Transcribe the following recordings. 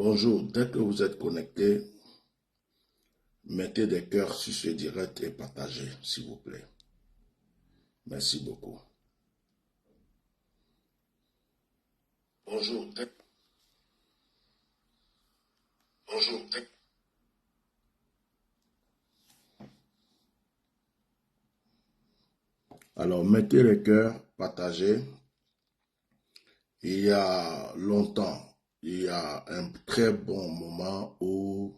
Bonjour, dès que vous êtes connecté, mettez des cœurs sur ce direct et partagez, s'il vous plaît. Merci beaucoup. Bonjour, bonjour. Alors, mettez les cœurs, partagez. Il y a longtemps, il y a un très bon moment où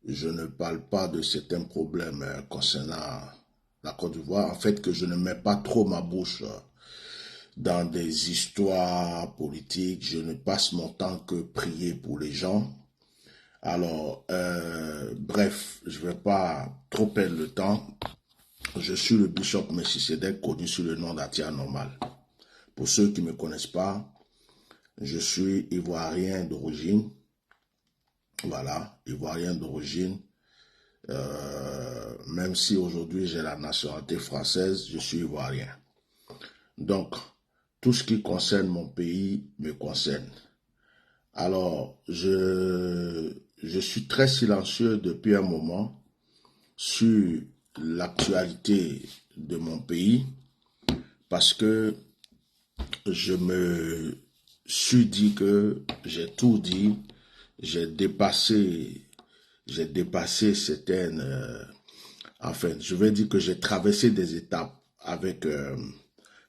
je ne parle pas de certains problèmes concernant la Côte d'Ivoire. En fait, que je ne mets pas trop ma bouche dans des histoires politiques. Je ne passe mon temps que prier pour les gens. Alors, bref, je ne vais pas trop perdre le temps. Je suis le bishop Melchisedec, connu sous le nom d'Atia Normal. Pour ceux qui ne me connaissent pas, je suis ivoirien d'origine. Voilà, ivoirien d'origine. Même si aujourd'hui j'ai la nationalité française, je suis ivoirien. Donc, tout ce qui concerne mon pays me concerne. Alors, je suis très silencieux depuis un moment sur l'actualité de mon pays parce que je me suis dit que j'ai tout dit, j'ai dépassé certaines... enfin, je vais dire que j'ai traversé des étapes avec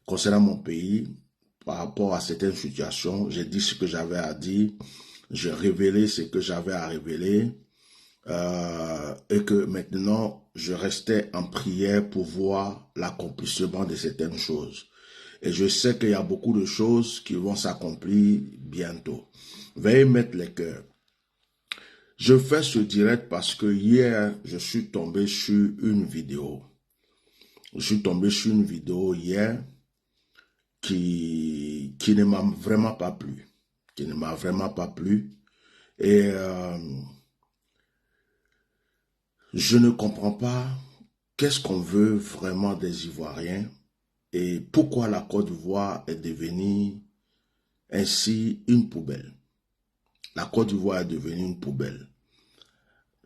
concernant mon pays par rapport à certaines situations. J'ai dit ce que j'avais à dire, j'ai révélé ce que j'avais à révéler et que maintenant, je restais en prière pour voir l'accomplissement de certaines choses. Et je sais qu'il y a beaucoup de choses qui vont s'accomplir bientôt. Veuillez mettre les cœurs. Je fais ce direct parce que hier, je suis tombé sur une vidéo. Je suis tombé sur une vidéo hier qui ne m'a vraiment pas plu. Qui ne m'a vraiment pas plu. Et je ne comprends pas qu'est-ce qu'on veut vraiment des Ivoiriens et pourquoi la Côte d'Ivoire est devenue ainsi une poubelle. La Côte d'Ivoire est devenue une poubelle.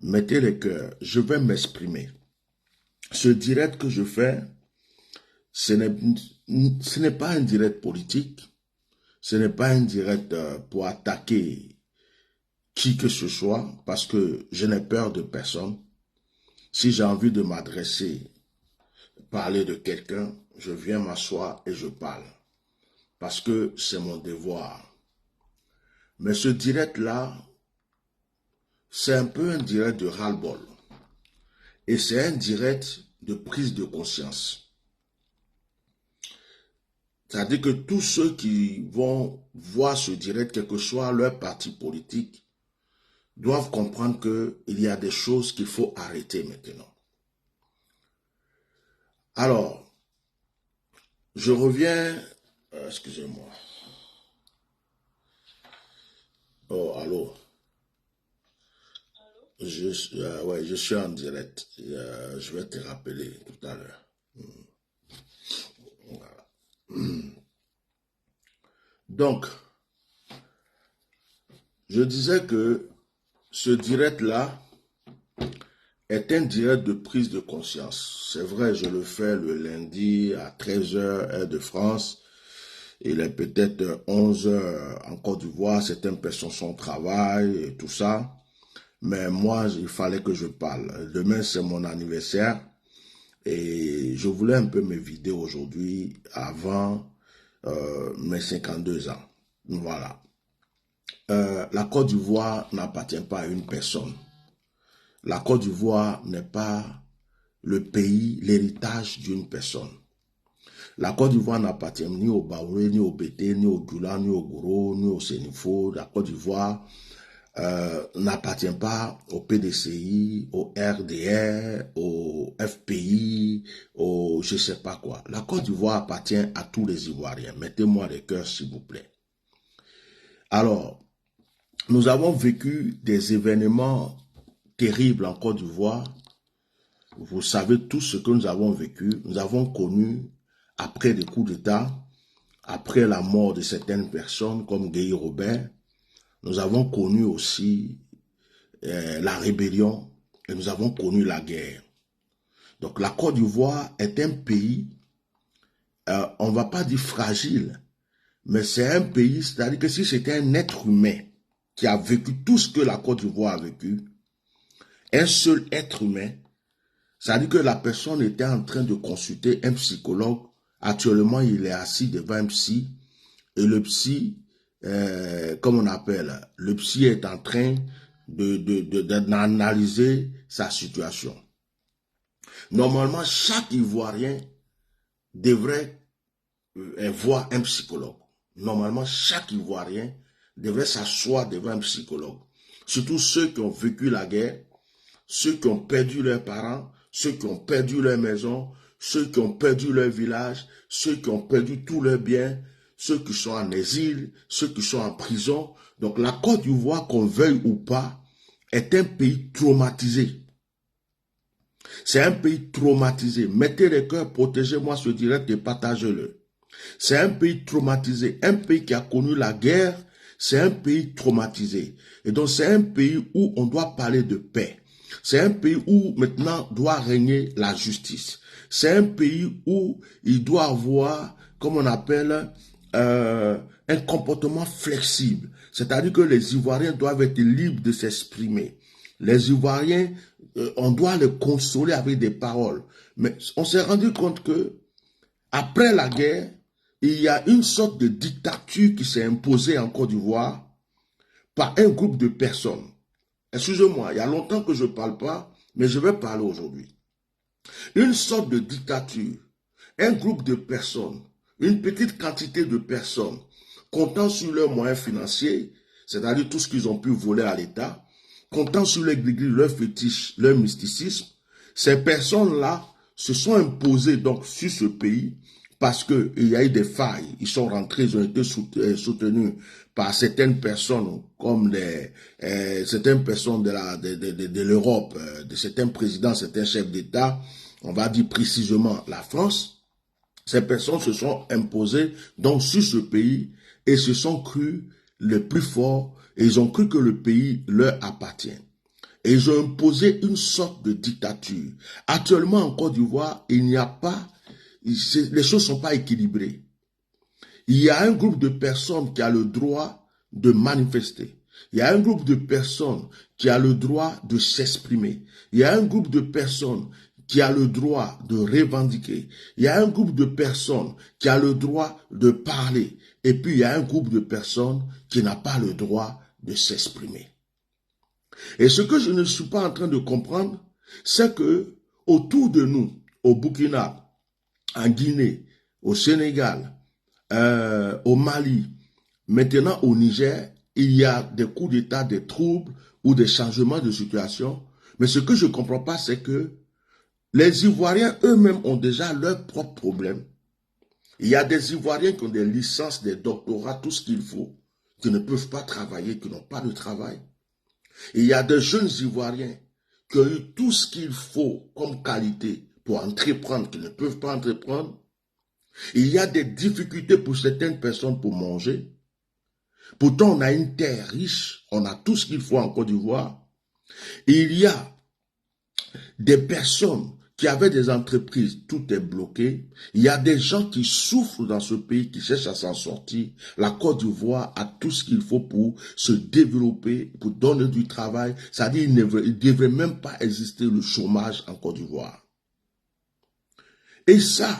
Mettez les cœurs, je vais m'exprimer. Ce direct que je fais, ce n'est pas un direct politique, ce n'est pas un direct pour attaquer qui que ce soit, parce que je n'ai peur de personne. Si j'ai envie de m'adresser, parler de quelqu'un, je viens m'asseoir et je parle. Parce que c'est mon devoir. Mais ce direct-là, c'est un peu un direct de ras-le-bol. Et c'est un direct de prise de conscience. C'est-à-dire que tous ceux qui vont voir ce direct, quel que soit leur parti politique, doivent comprendre qu'il y a des choses qu'il faut arrêter maintenant. Alors, je reviens... excusez-moi. Oh, allô. Ouais, je suis en direct. Je vais te rappeler tout à l'heure. Voilà. Donc, je disais que ce direct-là est un direct de prise de conscience. C'est vrai, je le fais le lundi à 13h, heure de France. Il est peut-être 11h en Côte d'Ivoire. Certaines personnes sont au travail et tout ça. Mais moi, il fallait que je parle. Demain, c'est mon anniversaire. Et je voulais un peu me vider aujourd'hui avant mes 52 ans. Voilà. La Côte d'Ivoire n'appartient pas à une personne. La Côte d'Ivoire n'est pas le pays, l'héritage d'une personne. La Côte d'Ivoire n'appartient ni au Baoulé, ni au Bété, ni au Doula, ni au Gouro, ni au Sénifo. La Côte d'Ivoire n'appartient pas au PDCI, au RDR, au FPI, au je sais pas quoi. La Côte d'Ivoire appartient à tous les Ivoiriens. Mettez-moi les cœurs, s'il vous plaît. Alors, nous avons vécu des événements terribles en Côte d'Ivoire. Vous savez tout ce que nous avons vécu. Nous avons connu, après des coups d'État, après la mort de certaines personnes comme Guy Robert, Nous avons connu aussi la rébellion et nous avons connu la guerre. Donc la Côte d'Ivoire est un pays, on ne va pas dire fragile, mais c'est un pays, c'est-à-dire que si c'était un être humain qui a vécu tout ce que la Côte d'Ivoire a vécu, un seul être humain, c'est-à-dire que la personne était en train de consulter un psychologue, actuellement il est assis devant un psy, et le psy, comme on appelle, le psy est en train d'analyser sa situation. Normalement, chaque Ivoirien devrait voir un psychologue. Normalement, chaque Ivoirien devrait s'asseoir devant un psychologue. Surtout ceux qui ont vécu la guerre, ceux qui ont perdu leurs parents, ceux qui ont perdu leur maison, ceux qui ont perdu leur village, ceux qui ont perdu tous leurs biens, ceux qui sont en exil, ceux qui sont en prison. Donc la Côte d'Ivoire, qu'on veuille ou pas, est un pays traumatisé. C'est un pays traumatisé. Mettez les cœurs, protégez-moi ce direct et partagez-le. C'est un pays traumatisé, un pays qui a connu la guerre, c'est un pays traumatisé. Et donc c'est un pays où on doit parler de paix. C'est un pays où maintenant doit régner la justice. C'est un pays où il doit avoir, comme on appelle, un comportement flexible. C'est-à-dire que les Ivoiriens doivent être libres de s'exprimer. Les Ivoiriens, on doit les consoler avec des paroles. Mais on s'est rendu compte que après la guerre, il y a une sorte de dictature qui s'est imposée en Côte d'Ivoire par un groupe de personnes. Excusez-moi, il y a longtemps que je ne parle pas, mais je vais parler aujourd'hui. Une sorte de dictature, un groupe de personnes, une petite quantité de personnes comptant sur leurs moyens financiers, c'est-à-dire tout ce qu'ils ont pu voler à l'État, comptant sur l'église, leur fétiche, leur mysticisme, ces personnes-là se sont imposées donc sur ce pays parce qu'il y a eu des failles. Ils sont rentrés, ils ont été soutenus par certaines personnes, comme certaines personnes de l'Europe, de certains présidents, certains chefs d'État, on va dire précisément la France. Ces personnes se sont imposées donc sur ce pays et se sont crus les plus forts et ils ont cru que le pays leur appartient. Et ils ont imposé une sorte de dictature. Actuellement en Côte d'Ivoire, il n'y a pas, les choses ne sont pas équilibrées. Il y a un groupe de personnes qui a le droit de manifester. Il y a un groupe de personnes qui a le droit de s'exprimer. Il y a un groupe de personnes qui a le droit de revendiquer. Il y a un groupe de personnes qui a le droit de parler. Et puis il y a un groupe de personnes qui n'a pas le droit de s'exprimer. Et ce que je ne suis pas en train de comprendre, c'est que autour de nous, au Burkina, en Guinée, au Sénégal, au Mali, maintenant au Niger, il y a des coups d'État, des troubles ou des changements de situation. Mais ce que je ne comprends pas, c'est que les Ivoiriens eux-mêmes ont déjà leurs propres problèmes. Il y a des Ivoiriens qui ont des licences, des doctorats, tout ce qu'il faut, qui ne peuvent pas travailler, qui n'ont pas de travail. Il y a des jeunes Ivoiriens qui ont eu tout ce qu'il faut comme qualité pour entreprendre, qui ne peuvent pas entreprendre. Il y a des difficultés pour certaines personnes pour manger. Pourtant, on a une terre riche, on a tout ce qu'il faut en Côte d'Ivoire. Il y a des personnes qui avaient des entreprises, tout est bloqué. Il y a des gens qui souffrent dans ce pays, qui cherchent à s'en sortir. La Côte d'Ivoire a tout ce qu'il faut pour se développer, pour donner du travail. C'est-à-dire qu'il ne devrait même pas exister le chômage en Côte d'Ivoire. Et ça,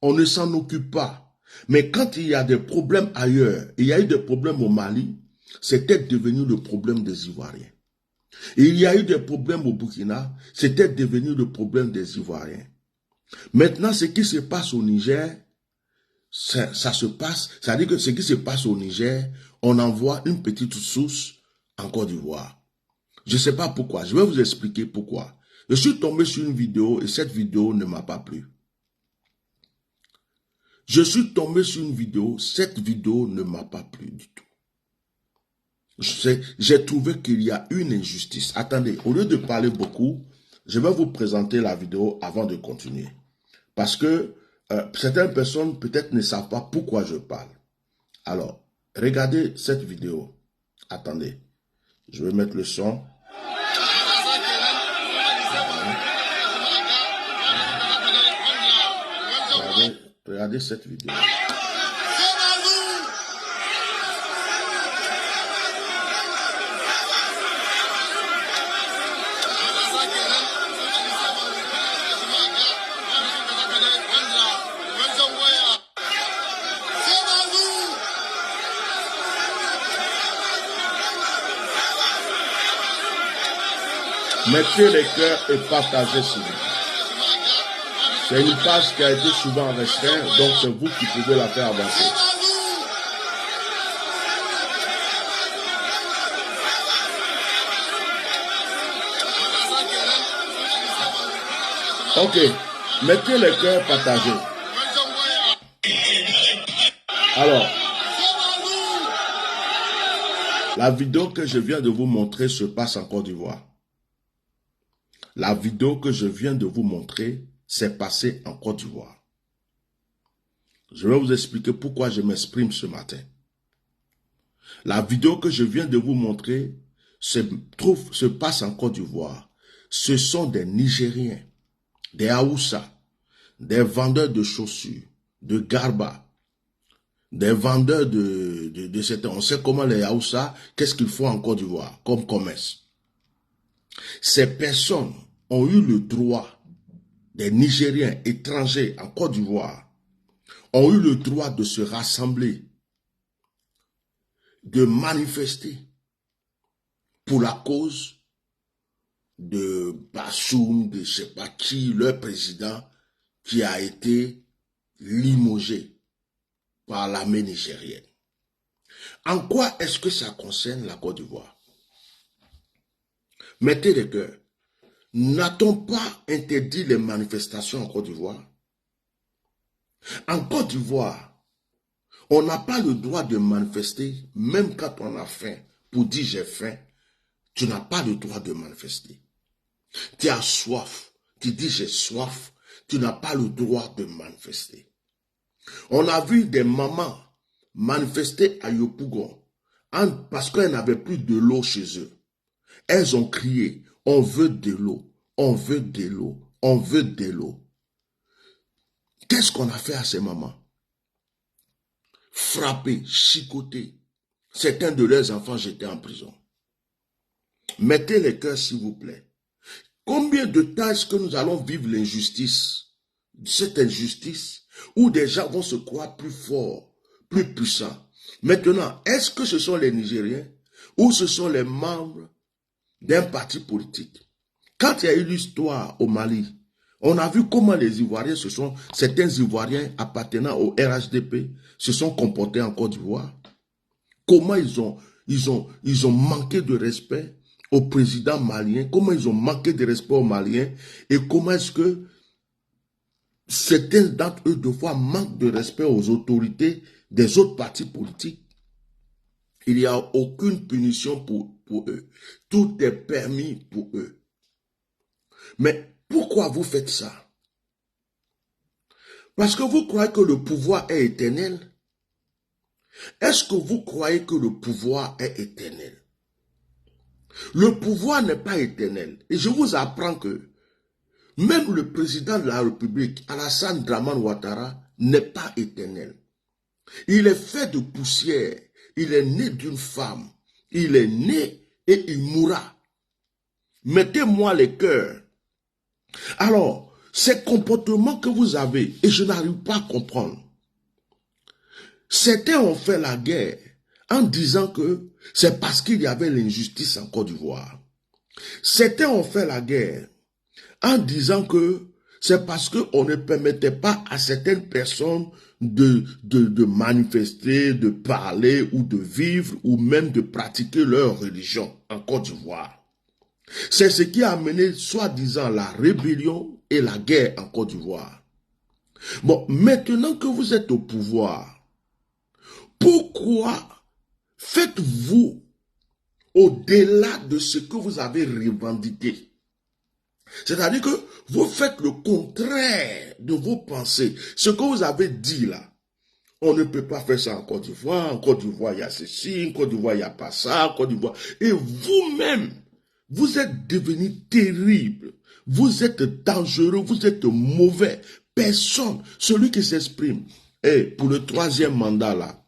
on ne s'en occupe pas. Mais quand il y a des problèmes ailleurs, il y a eu des problèmes au Mali, c'était devenu le problème des Ivoiriens. Et il y a eu des problèmes au Burkina, c'était devenu le problème des Ivoiriens. Maintenant, ce qui se passe au Niger, ça se passe, c'est-à-dire que ce qui se passe au Niger, on envoie une petite source en Côte d'Ivoire. Je ne sais pas pourquoi, je vais vous expliquer pourquoi. Je suis tombé sur une vidéo et cette vidéo ne m'a pas plu. Je suis tombé sur une vidéo, cette vidéo ne m'a pas plu du tout. J'ai trouvé qu'il y a une injustice. Attendez, au lieu de parler beaucoup, je vais vous présenter la vidéo avant de continuer. Parce que certaines personnes peut-être ne savent pas pourquoi je parle. Alors, regardez cette vidéo. Attendez, je vais mettre le son. Regardez cette vidéo. Mettez les cœurs et partagez s'il vous plaît. C'est une page qui a été souvent restreinte, donc c'est vous qui pouvez la faire avancer. Ok, mettez les cœurs partagés. Alors, la vidéo que je viens de vous montrer se passe en Côte d'Ivoire. La vidéo que je viens de vous montrer s'est passée en Côte d'Ivoire. Je vais vous expliquer pourquoi je m'exprime ce matin. La vidéo que je viens de vous montrer se passe en Côte d'Ivoire. Ce sont des Nigériens, des Haoussa, des vendeurs de chaussures, de garba, des vendeurs de certains. On sait comment les Haoussa, qu'est-ce qu'ils font en Côte d'Ivoire comme commerce. Ces personnes ont eu le droit, des Nigériens étrangers en Côte d'Ivoire, ont eu le droit de se rassembler, de manifester pour la cause de Bassoum, de je ne sais pas qui, leur président, qui a été limogé par l'armée nigérienne. En quoi est-ce que ça concerne la Côte d'Ivoire? Mettez les cœurs. N'a-t-on pas interdit les manifestations en Côte d'Ivoire? En Côte d'Ivoire, on n'a pas le droit de manifester, même quand on a faim. Pour dire j'ai faim, tu n'as pas le droit de manifester. Tu as soif, tu dis j'ai soif, tu n'as pas le droit de manifester. On a vu des mamans manifester à Yopougon parce qu'elles n'avaient plus de l'eau chez eux. Elles ont crié, on veut de l'eau, on veut de l'eau, on veut de l'eau. Qu'est-ce qu'on a fait à ces mamans? Frapper, chicoter. Certains de leurs enfants jetaient en prison. Mettez les cœurs s'il vous plaît. Combien de temps est-ce que nous allons vivre l'injustice, cette injustice, où des gens vont se croire plus forts, plus puissants? Maintenant, est-ce que ce sont les Nigériens ou ce sont les membres d'un parti politique? Quand il y a eu l'histoire au Mali, on a vu comment les Ivoiriens certains Ivoiriens appartenant au RHDP se sont comportés en Côte d'Ivoire. Comment ils ont manqué de respect au président malien, comment ils ont manqué de respect aux Maliens, et comment est-ce que certains d'entre eux de fois manquent de respect aux autorités des autres partis politiques. Il n'y a aucune punition pour eux. Tout est permis pour eux. Mais pourquoi vous faites ça? Parce que vous croyez que le pouvoir est éternel? Est-ce que vous croyez que le pouvoir est éternel? Le pouvoir n'est pas éternel. Et je vous apprends que même le président de la République, Alassane Dramane Ouattara, n'est pas éternel. Il est fait de poussière. Il est né d'une femme. Il est né et il mourra. Mettez-moi les cœurs. Alors, ces comportements que vous avez, et je n'arrive pas à comprendre. Certains ont fait la guerre en disant que c'est parce qu'il y avait l'injustice en Côte d'Ivoire. Certains ont fait la guerre en disant que c'est parce qu'on ne permettait pas à certaines personnes de manifester, de parler ou de vivre ou même de pratiquer leur religion en Côte d'Ivoire. C'est ce qui a amené soi-disant la rébellion et la guerre en Côte d'Ivoire. Bon, maintenant que vous êtes au pouvoir, pourquoi faites-vous au-delà de ce que vous avez revendiqué? C'est-à-dire que vous faites le contraire de vos pensées. Ce que vous avez dit là, On ne peut pas faire ça en Côte d'Ivoire. En Côte d'Ivoire, il y a ceci. En Côte d'Ivoire, il n'y a pas ça. En Côte d'Ivoire. Et vous-même, vous êtes devenu terrible. Vous êtes dangereux. Vous êtes mauvais. Personne, celui qui s'exprime. Et pour le 3e mandat là,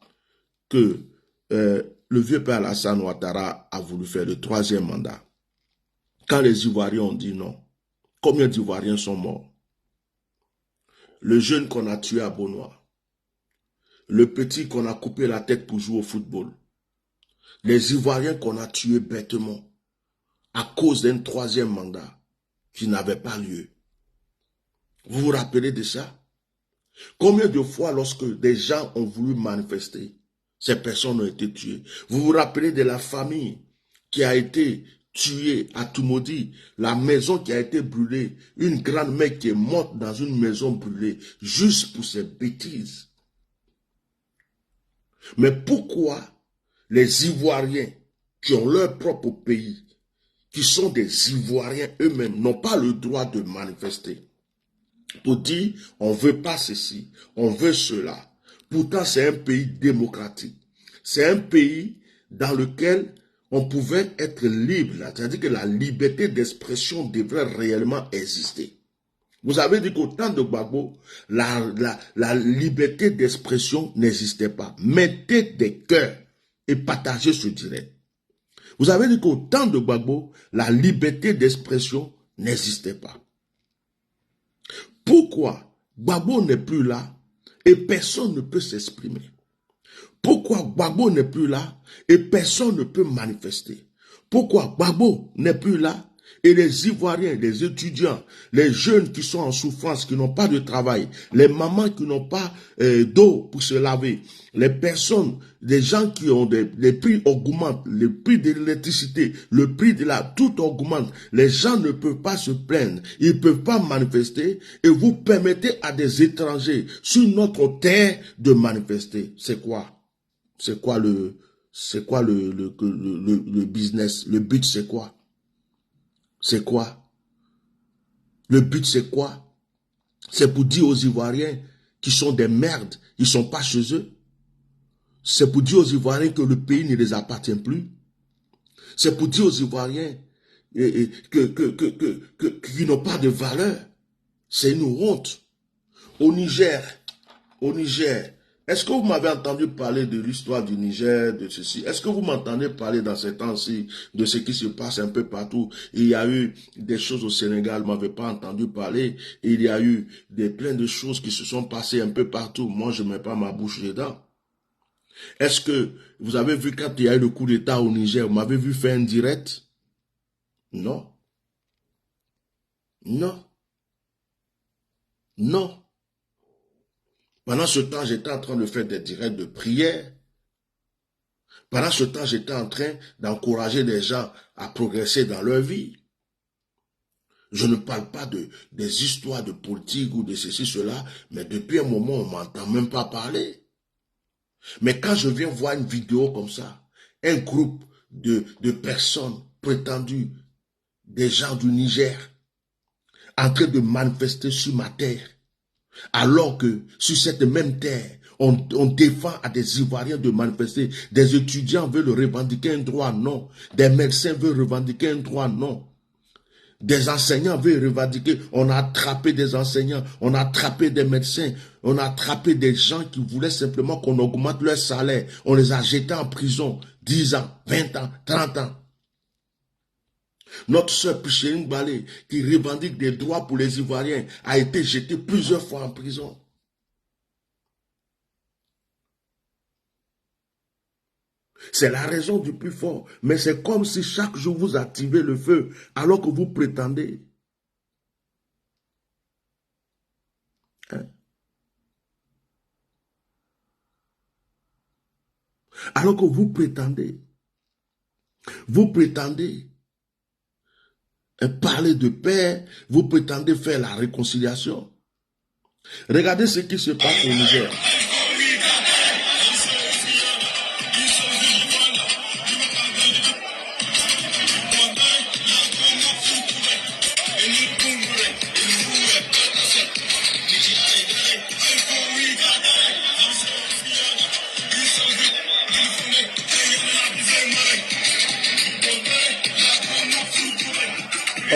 que le vieux père Alassane Ouattara a voulu faire, le 3e mandat, quand les Ivoiriens ont dit non, combien d'Ivoiriens sont morts? Le jeune qu'on a tué à Beaunois, le petit qu'on a coupé la tête pour jouer au football, les Ivoiriens qu'on a tués bêtement à cause d'un 3e mandat qui n'avait pas lieu. Vous vous rappelez de ça? Combien de fois lorsque des gens ont voulu manifester, ces personnes ont été tuées? Vous vous rappelez de la famille qui a été tuée à Toumoudi, la maison qui a été brûlée, une grand-mère qui est morte dans une maison brûlée, juste pour ces bêtises. Mais pourquoi les Ivoiriens qui ont leur propre pays, qui sont des Ivoiriens eux-mêmes, n'ont pas le droit de manifester pour dire on ne veut pas ceci, on veut cela? Pourtant, c'est un pays démocratique. C'est un pays dans lequel on pouvait être libre, c'est-à-dire que la liberté d'expression devrait réellement exister. Vous avez dit qu'au temps de Gbagbo, la liberté d'expression n'existait pas. Mettez des cœurs et partagez ce direct. Vous avez dit qu'au temps de Gbagbo, la liberté d'expression n'existait pas. Pourquoi Gbagbo n'est plus là et personne ne peut s'exprimer? Pourquoi Gbagbo n'est plus là et personne ne peut manifester? Pourquoi Gbagbo n'est plus là et les Ivoiriens, les étudiants, les jeunes qui sont en souffrance, qui n'ont pas de travail, les mamans qui n'ont pas d'eau pour se laver, les personnes, les gens qui ont les prix augmentent, le prix de l'électricité, le prix de tout augmente, les gens ne peuvent pas se plaindre, ils ne peuvent pas manifester et vous permettez à des étrangers sur notre terre de manifester. C'est quoi? C'est quoi le business? Le but, c'est quoi? C'est quoi? Le but, c'est quoi? C'est pour dire aux Ivoiriens qui sont des merdes, ils ne sont pas chez eux. C'est pour dire aux Ivoiriens que le pays ne les appartient plus. C'est pour dire aux Ivoiriens qu'ils n'ont pas de valeur. C'est une honte. Au Niger, est-ce que vous m'avez entendu parler de l'histoire du Niger, de ceci? Est-ce que vous m'entendez parler dans ces temps-ci de ce qui se passe un peu partout? Il y a eu des choses au Sénégal, vous ne m'avez pas entendu parler. Il y a eu plein de choses qui se sont passées un peu partout. Moi, je ne mets pas ma bouche dedans. Est-ce que vous avez vu quand il y a eu le coup d'État au Niger, vous m'avez vu faire un direct? Non. Non. Non. Pendant ce temps, j'étais en train de faire des directs de prière. Pendant ce temps, j'étais en train d'encourager les gens à progresser dans leur vie. Je ne parle pas des histoires de politique ou de ceci, cela, mais depuis un moment, on ne m'entend même pas parler. Mais quand je viens voir une vidéo comme ça, un groupe de personnes prétendues, des gens du Niger, en train de manifester sur ma terre, alors que sur cette même terre, on défend à des Ivoiriens de manifester, des étudiants veulent revendiquer un droit, non. Des médecins veulent revendiquer un droit, non. Des enseignants veulent revendiquer, on a attrapé des enseignants, on a attrapé des médecins, on a attrapé des gens qui voulaient simplement qu'on augmente leur salaire. On les a jetés en prison, 10 ans, 20 ans, 30 ans. Notre sœur Pichering Balé, qui revendique des droits pour les Ivoiriens, a été jetée plusieurs fois en prison. C'est la raison du plus fort. Mais c'est comme si chaque jour vous activez le feu, alors que vous prétendez. Hein? Alors que vous prétendez parler de paix, vous prétendez faire la réconciliation. Regardez ce qui se passe au Niger.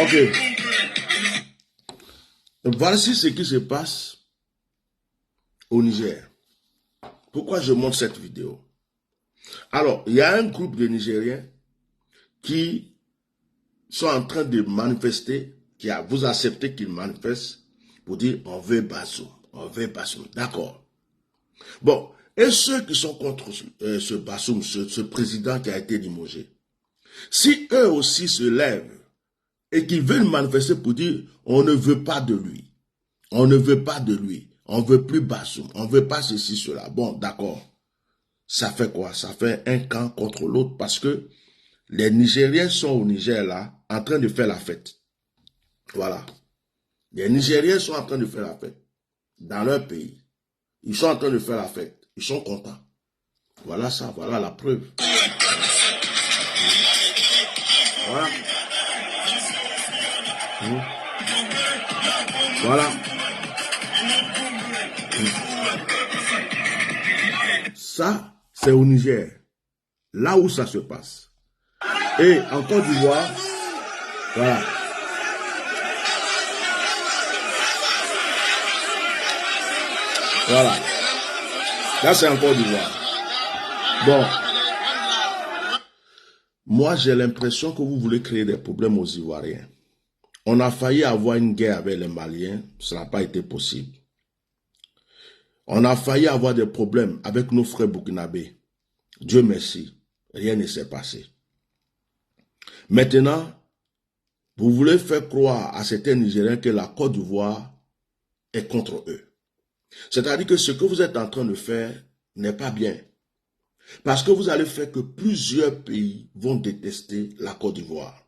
Ok. Voici ce qui se passe au Niger. Pourquoi je montre cette vidéo? Alors, il y a un groupe de Nigériens qui sont en train de manifester, vous acceptez qu'ils manifestent pour dire on veut Bazoum, on veut Bazoum. D'accord. Bon, et ceux qui sont contre ce Bazoum, ce président qui a été limogé, si eux aussi se lèvent et qu'ils veulent manifester pour dire on ne veut pas de lui, on ne veut pas de lui, on ne veut plus Bazoum, on ne veut pas ceci, cela. Bon, d'accord. Ça fait quoi? Ça fait un camp contre l'autre parce que les Nigériens sont au Niger là, en train de faire la fête. Voilà. Les Nigériens sont en train de faire la fête dans leur pays. Ils sont en train de faire la fête. Ils sont contents. Voilà ça, voilà la preuve. Voilà. Voilà. Ça, c'est au Niger. Là où ça se passe. Et en Côte d'Ivoire, voilà. Voilà. Là, c'est en Côte d'Ivoire. Bon. Moi, j'ai l'impression que vous voulez créer des problèmes aux Ivoiriens. On a failli avoir une guerre avec les Maliens. Ça n'a pas été possible. On a failli avoir des problèmes avec nos frères burkinabés. Dieu merci. Rien ne s'est passé. Maintenant, vous voulez faire croire à certains Nigériens que la Côte d'Ivoire est contre eux. C'est-à-dire que ce que vous êtes en train de faire n'est pas bien. Parce que vous allez faire que plusieurs pays vont détester la Côte d'Ivoire.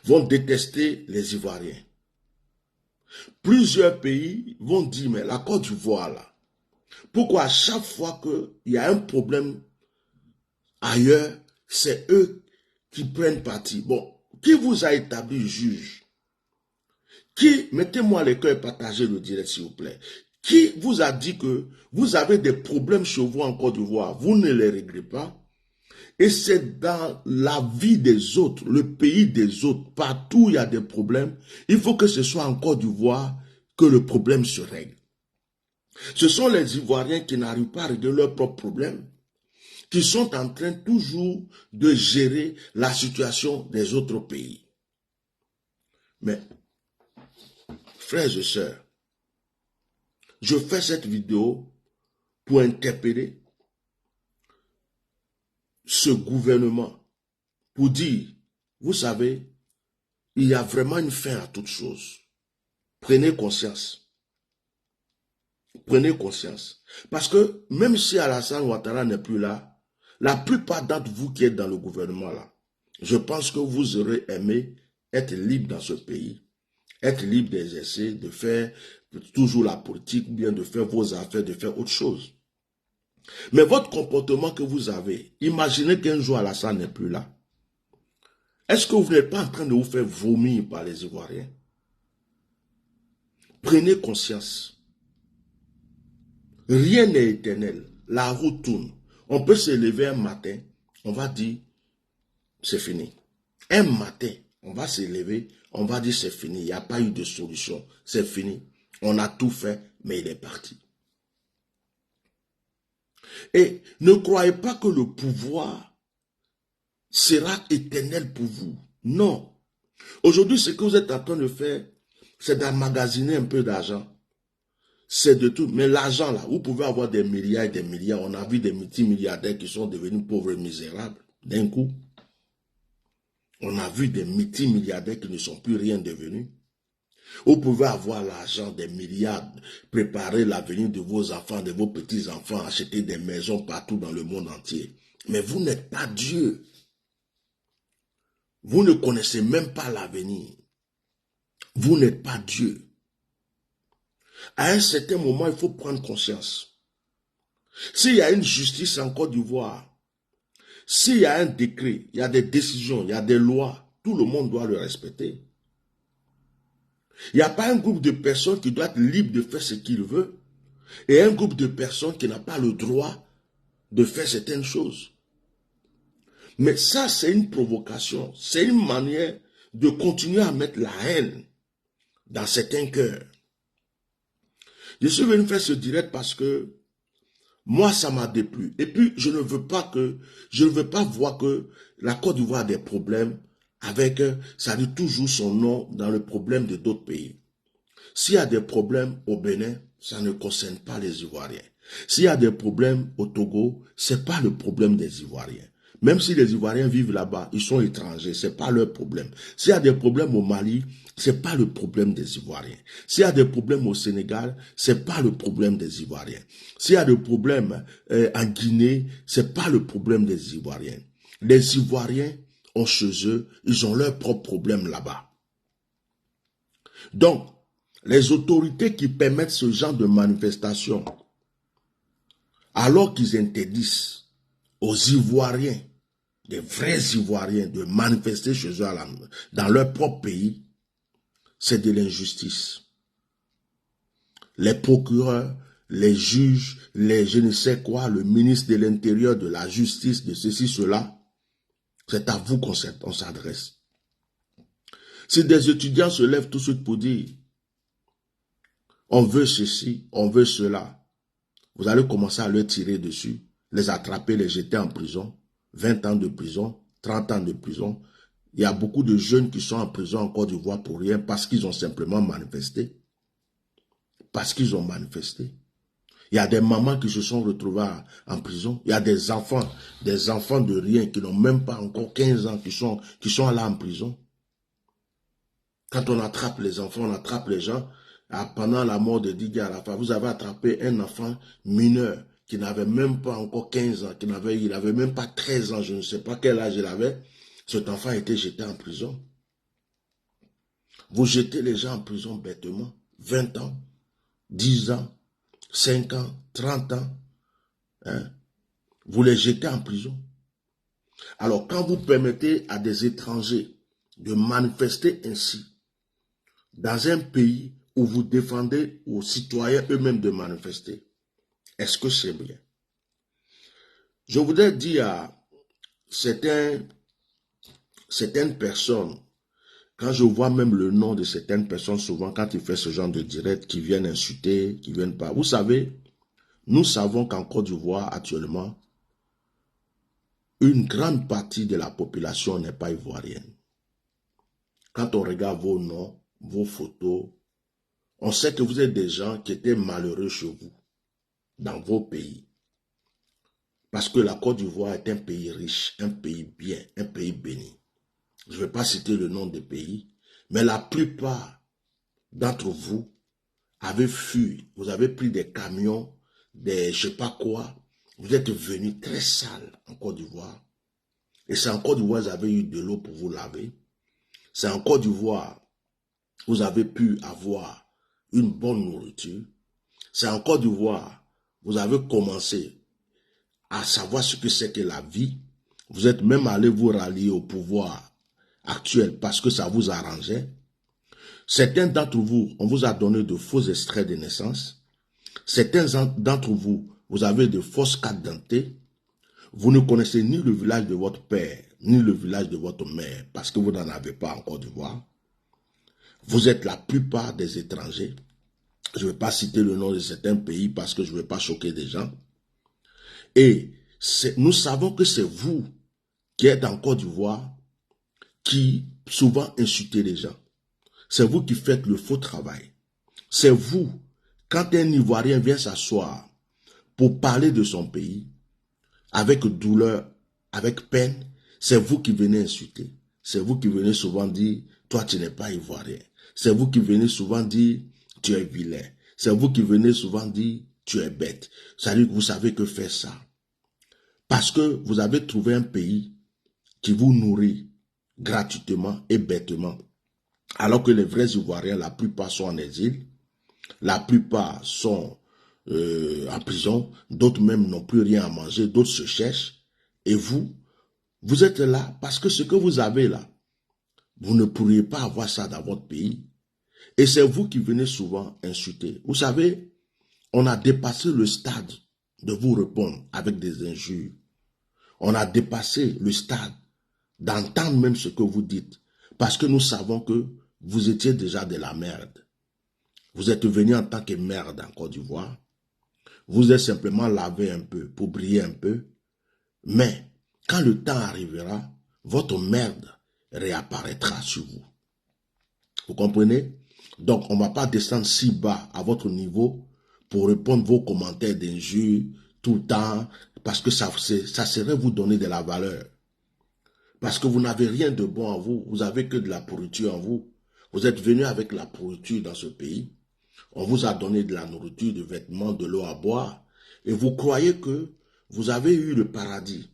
Vont détester les Ivoiriens. Plusieurs pays vont dire, mais la Côte d'Ivoire là, pourquoi à chaque fois qu'il y a un problème ailleurs, c'est eux qui prennent parti? Bon, qui vous a établi juge? Qui, mettez-moi les cœurs partagés le direct s'il vous plaît. Qui vous a dit que vous avez des problèmes chez vous en Côte d'Ivoire, vous ne les réglez pas? Et c'est dans la vie des autres, le pays des autres, partout où il y a des problèmes, il faut que ce soit en Côte d'Ivoire que le problème se règle. Ce sont les Ivoiriens qui n'arrivent pas à régler leurs propres problèmes, qui sont en train toujours de gérer la situation des autres pays. Mais, frères et sœurs, je fais cette vidéo pour interpeller ce gouvernement, pour dire, vous savez, il y a vraiment une fin à toute chose. Prenez conscience. Prenez conscience. Parce que même si Alassane Ouattara n'est plus là, la plupart d'entre vous qui êtes dans le gouvernement là, je pense que vous aurez aimé être libre dans ce pays, être libre d'exercer, de faire toujours la politique, ou bien de faire vos affaires, de faire autre chose. Mais votre comportement que vous avez, imaginez qu'un jour Alassane n'est plus là. Est-ce que vous n'êtes pas en train de vous faire vomir par les Ivoiriens? Prenez conscience. Rien n'est éternel. La roue tourne. On peut se lever un matin, on va dire, c'est fini. Un matin, on va se lever, on va dire, c'est fini. Il n'y a pas eu de solution. C'est fini. On a tout fait, mais il est parti. Et ne croyez pas que le pouvoir sera éternel pour vous. Non. Aujourd'hui, ce que vous êtes en train de faire, c'est d'emmagasiner un peu d'argent. C'est de tout. Mais l'argent, là, vous pouvez avoir des milliards et des milliards. On a vu des multimilliardaires qui sont devenus pauvres et misérables d'un coup. On a vu des multimilliardaires qui ne sont plus rien devenus. Vous pouvez avoir l'argent, des milliards, préparer l'avenir de vos enfants, de vos petits-enfants, acheter des maisons partout dans le monde entier. Mais vous n'êtes pas Dieu. Vous ne connaissez même pas l'avenir. Vous n'êtes pas Dieu. À un certain moment, il faut prendre conscience. S'il y a une justice en Côte d'Ivoire, s'il y a un décret, il y a des décisions, il y a des lois, tout le monde doit le respecter. Il n'y a pas un groupe de personnes qui doit être libre de faire ce qu'il veut et un groupe de personnes qui n'a pas le droit de faire certaines choses. Mais ça, c'est une provocation, c'est une manière de continuer à mettre la haine dans certains cœurs. Je suis venu faire ce direct parce que moi, ça m'a déplu. Et puis, je ne veux pas voir que la Côte d'Ivoire a des problèmes avec, ça dit toujours son nom dans le problème de d'autres pays. S'il y a des problèmes au Bénin, ça ne concerne pas les Ivoiriens. S'il y a des problèmes au Togo, c'est pas le problème des Ivoiriens. Même si les Ivoiriens vivent là-bas, ils sont étrangers, c'est pas leur problème. S'il y a des problèmes au Mali, c'est pas le problème des Ivoiriens. S'il y a des problèmes au Sénégal, c'est pas le problème des Ivoiriens. S'il y a des problèmes en Guinée, c'est pas le problème des Ivoiriens. Les Ivoiriens ont chez eux, ils ont leurs propres problèmes là-bas. Donc, les autorités qui permettent ce genre de manifestation, alors qu'ils interdisent aux Ivoiriens, des vrais Ivoiriens, de manifester chez eux dans leur propre pays, c'est de l'injustice. Les procureurs, les juges, les je ne sais quoi, le ministre de l'Intérieur, de la Justice, de ceci, cela, c'est à vous qu'on s'adresse. Si des étudiants se lèvent tout de suite pour dire on veut ceci, on veut cela, vous allez commencer à leur tirer dessus, les attraper, les jeter en prison, 20 ans de prison, 30 ans de prison. Il y a beaucoup de jeunes qui sont en prison en Côte d'Ivoire pour rien parce qu'ils ont simplement manifesté. Parce qu'ils ont manifesté. Il y a des mamans qui se sont retrouvées en prison. Il y a des enfants de rien qui n'ont même pas encore 15 ans qui sont là en prison. Quand on attrape les enfants, on attrape les gens. Pendant la mort de Didier Arafat, vous avez attrapé un enfant mineur qui n'avait même pas encore 15 ans, il n'avait même pas 13 ans, je ne sais pas quel âge il avait. Cet enfant a été jeté en prison. Vous jetez les gens en prison bêtement, 20 ans, 10 ans, 5 ans, 30 ans. Hein? Vous les jetez en prison. Alors, quand vous permettez à des étrangers de manifester ainsi, dans un pays où vous défendez aux citoyens eux-mêmes de manifester, est-ce que c'est bien? Je voudrais dire à certaines personnes, quand je vois même le nom de certaines personnes, souvent quand ils font ce genre de direct, qui viennent insulter, qui viennent pas. Vous savez, nous savons qu'en Côte d'Ivoire, actuellement, une grande partie de la population n'est pas ivoirienne. Quand on regarde vos noms, vos photos, on sait que vous êtes des gens qui étaient malheureux chez vous, dans vos pays. Parce que la Côte d'Ivoire est un pays riche, un pays bien, un pays béni. Je ne vais pas citer le nom des pays, mais la plupart d'entre vous avez fui, vous avez pris des camions, des je ne sais pas quoi, vous êtes venus très sales en Côte d'Ivoire. Et c'est en Côte d'Ivoire vous avez eu de l'eau pour vous laver. C'est en Côte d'Ivoire vous avez pu avoir une bonne nourriture. C'est en Côte d'Ivoire vous avez commencé à savoir ce que c'est que la vie. Vous êtes même allé vous rallier au pouvoir actuel parce que ça vous arrangeait. Certains d'entre vous, on vous a donné de faux extraits de naissance. Certains d'entre vous, vous avez de fausses cartes d'identité. Vous ne connaissez ni le village de votre père, ni le village de votre mère, parce que vous n'en avez pas en Côte d'Ivoire. Vous êtes la plupart des étrangers. Je ne vais pas citer le nom de certains pays parce que je ne veux pas choquer des gens. Et nous savons que c'est vous qui êtes en Côte d'Ivoire qui souvent insultez les gens. C'est vous qui faites le faux travail. C'est vous, quand un Ivoirien vient s'asseoir pour parler de son pays, avec douleur, avec peine, c'est vous qui venez insulter. C'est vous qui venez souvent dire, toi tu n'es pas Ivoirien. C'est vous qui venez souvent dire, tu es vilain. C'est vous qui venez souvent dire, tu es bête. C'est-à-dire que vous savez que faire ça. Parce que vous avez trouvé un pays qui vous nourrit gratuitement et bêtement. Alors que les vrais Ivoiriens, la plupart sont en exil, la plupart sont en prison, d'autres même n'ont plus rien à manger, d'autres se cherchent. Et vous êtes là parce que ce que vous avez là, vous ne pourriez pas avoir ça dans votre pays. Et c'est vous qui venez souvent insulter. Vous savez, on a dépassé le stade de vous répondre avec des injures. On a dépassé le stade d'entendre même ce que vous dites. Parce que nous savons que vous étiez déjà de la merde. Vous êtes venu en tant que merde en Côte d'Ivoire. Vous êtes simplement lavé un peu pour briller un peu. Mais quand le temps arrivera, votre merde réapparaîtra sur vous. Vous comprenez? Donc, on ne va pas descendre si bas à votre niveau pour répondre vos commentaires d'injures tout le temps, parce que ça serait vous donner de la valeur. Parce que vous n'avez rien de bon en vous, vous n'avez que de la pourriture en vous. Vous êtes venu avec la pourriture dans ce pays. On vous a donné de la nourriture, des vêtements, de l'eau à boire. Et vous croyez que vous avez eu le paradis.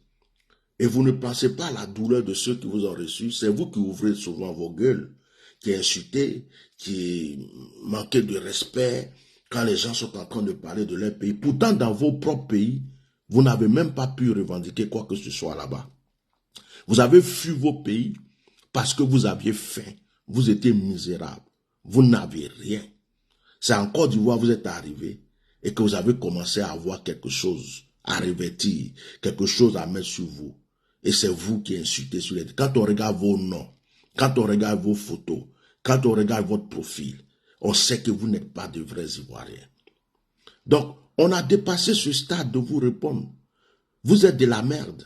Et vous ne pensez pas à la douleur de ceux qui vous ont reçu. C'est vous qui ouvrez souvent vos gueules, qui insultez, qui manquez de respect quand les gens sont en train de parler de leur pays. Pourtant, dans vos propres pays, vous n'avez même pas pu revendiquer quoi que ce soit là-bas. Vous avez fui vos pays parce que vous aviez faim. Vous étiez misérable. Vous n'avez rien. C'est en Côte d'Ivoire vous êtes arrivé et que vous avez commencé à avoir quelque chose à revêtir, quelque chose à mettre sur vous. Et c'est vous qui insultez sur les... Quand on regarde vos noms, quand on regarde vos photos, quand on regarde votre profil, on sait que vous n'êtes pas de vrais Ivoiriens. Donc, on a dépassé ce stade de vous répondre. Vous êtes de la merde.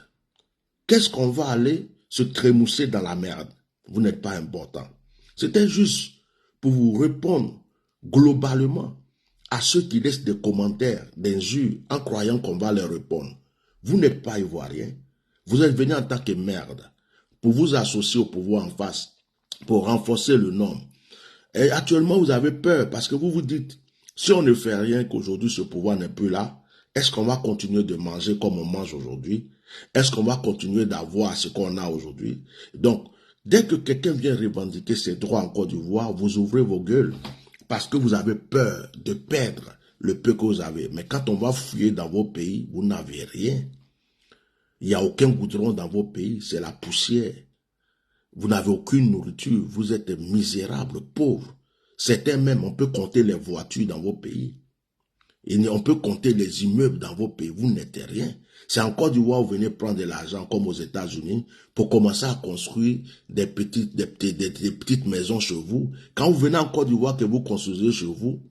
Qu'est-ce qu'on va aller se trémousser dans la merde? Vous n'êtes pas important. C'était juste pour vous répondre globalement à ceux qui laissent des commentaires, d'injures, en croyant qu'on va leur répondre. Vous n'êtes pas Ivoirien. Vous êtes venu en tant que merde pour vous associer au pouvoir en face, pour renforcer le nom. Et actuellement, vous avez peur parce que vous vous dites, si on ne fait rien qu'aujourd'hui ce pouvoir n'est plus là, est-ce qu'on va continuer de manger comme on mange aujourd'hui? Est-ce qu'on va continuer d'avoir ce qu'on a aujourd'hui? Donc, dès que quelqu'un vient revendiquer ses droits en Côte d'Ivoire, vous ouvrez vos gueules parce que vous avez peur de perdre le peu que vous avez. Mais quand on va fouiller dans vos pays, vous n'avez rien. Il n'y a aucun goudron dans vos pays, c'est la poussière. Vous n'avez aucune nourriture, vous êtes misérables, pauvres. Certains même, on peut compter les voitures dans vos pays. Et on peut compter les immeubles dans vos pays, vous n'êtes rien. C'est en Côte d'Ivoire vous venez prendre de l'argent comme aux États-Unis pour commencer à construire des petites maisons chez vous. Quand vous venez en Côte d'Ivoire que vous construisez chez vous,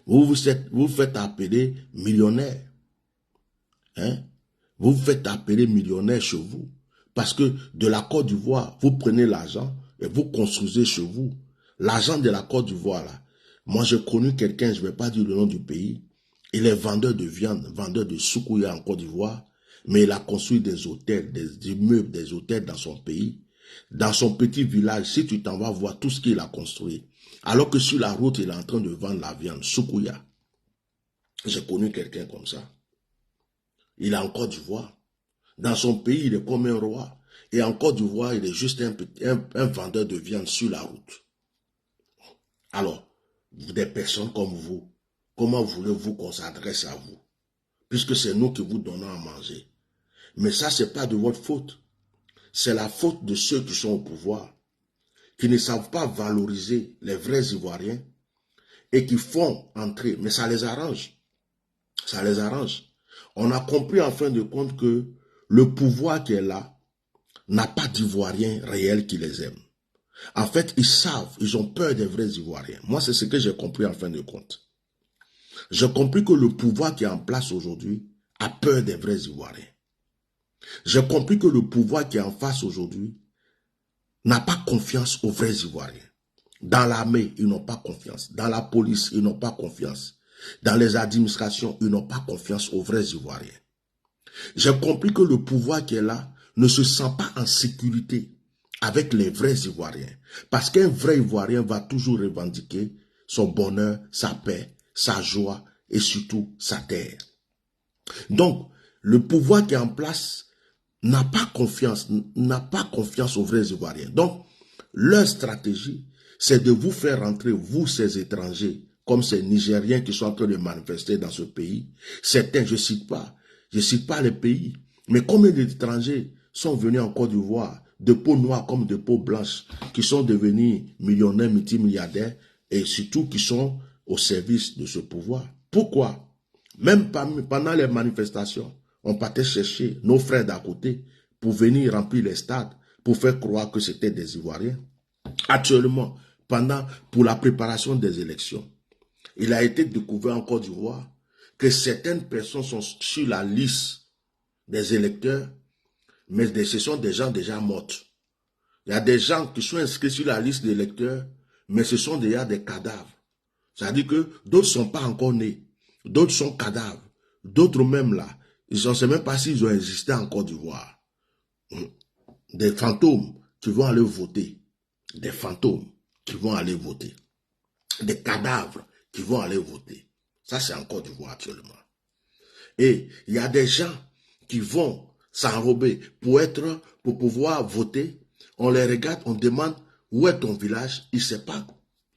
vous faites appeler millionnaire. Hein? Vous vous faites appeler millionnaire chez vous. Parce que de la Côte d'Ivoire, vous prenez l'argent et vous construisez chez vous. L'argent de la Côte d'Ivoire, là. Moi, j'ai connu quelqu'un, je ne vais pas dire le nom du pays. Il est vendeur de viande, vendeur de soukouya en Côte d'Ivoire. Mais il a construit des hôtels, des immeubles, des hôtels dans son pays. Dans son petit village, si tu t'en vas voir tout ce qu'il a construit. Alors que sur la route, il est en train de vendre la viande, soukouya. J'ai connu quelqu'un comme ça. Il est en Côte d'Ivoire. Dans son pays, il est comme un roi. Et en Côte d'Ivoire, il est juste un vendeur de viande sur la route. Alors, des personnes comme vous, comment voulez-vous qu'on s'adresse à vous? Puisque c'est nous qui vous donnons à manger. Mais ça, ce n'est pas de votre faute. C'est la faute de ceux qui sont au pouvoir, qui ne savent pas valoriser les vrais Ivoiriens et qui font entrer. Mais ça les arrange. Ça les arrange. On a compris en fin de compte que le pouvoir qui est là n'a pas d'Ivoiriens réels qui les aiment. En fait, ils savent, ils ont peur des vrais Ivoiriens. Moi, c'est ce que j'ai compris en fin de compte. J'ai compris que le pouvoir qui est en place aujourd'hui a peur des vrais Ivoiriens. J'ai compris que le pouvoir qui est en face aujourd'hui n'a pas confiance aux vrais Ivoiriens. Dans l'armée, ils n'ont pas confiance. Dans la police, ils n'ont pas confiance. Dans les administrations, ils n'ont pas confiance aux vrais Ivoiriens. J'ai compris que le pouvoir qui est là ne se sent pas en sécurité avec les vrais Ivoiriens. Parce qu'un vrai Ivoirien va toujours revendiquer son bonheur, sa paix, sa joie et surtout sa terre. Donc, le pouvoir qui est en place n'a pas confiance aux vrais Ivoiriens. Donc, leur stratégie, c'est de vous faire rentrer, vous, ces étrangers, comme ces Nigériens qui sont en train de manifester dans ce pays. Certains, je ne cite pas les pays, mais combien d'étrangers sont venus en Côte d'Ivoire, de peau noire comme de peau blanche, qui sont devenus millionnaires, multimilliardaires, et surtout qui sont au service de ce pouvoir. Pourquoi? Même pendant les manifestations, on partait chercher nos frères d'à côté pour venir remplir les stades, pour faire croire que c'était des Ivoiriens. Actuellement, pour la préparation des élections, il a été découvert en Côte d'Ivoire que certaines personnes sont sur la liste des électeurs, mais ce sont des gens déjà morts. Il y a des gens qui sont inscrits sur la liste des électeurs, mais ce sont déjà des cadavres. C'est-à-dire que d'autres ne sont pas encore nés, d'autres sont cadavres, d'autres même là, ils ne savent même pas s'ils ont existé en Côte d'Ivoire. Des fantômes qui vont aller voter, des fantômes qui vont aller voter, des cadavres qui vont aller voter. Ça, c'est en Côte d'Ivoire actuellement. Et il y a des gens qui vont s'enrober pour pouvoir voter. On les regarde, on demande où est ton village. Il ne sait pas.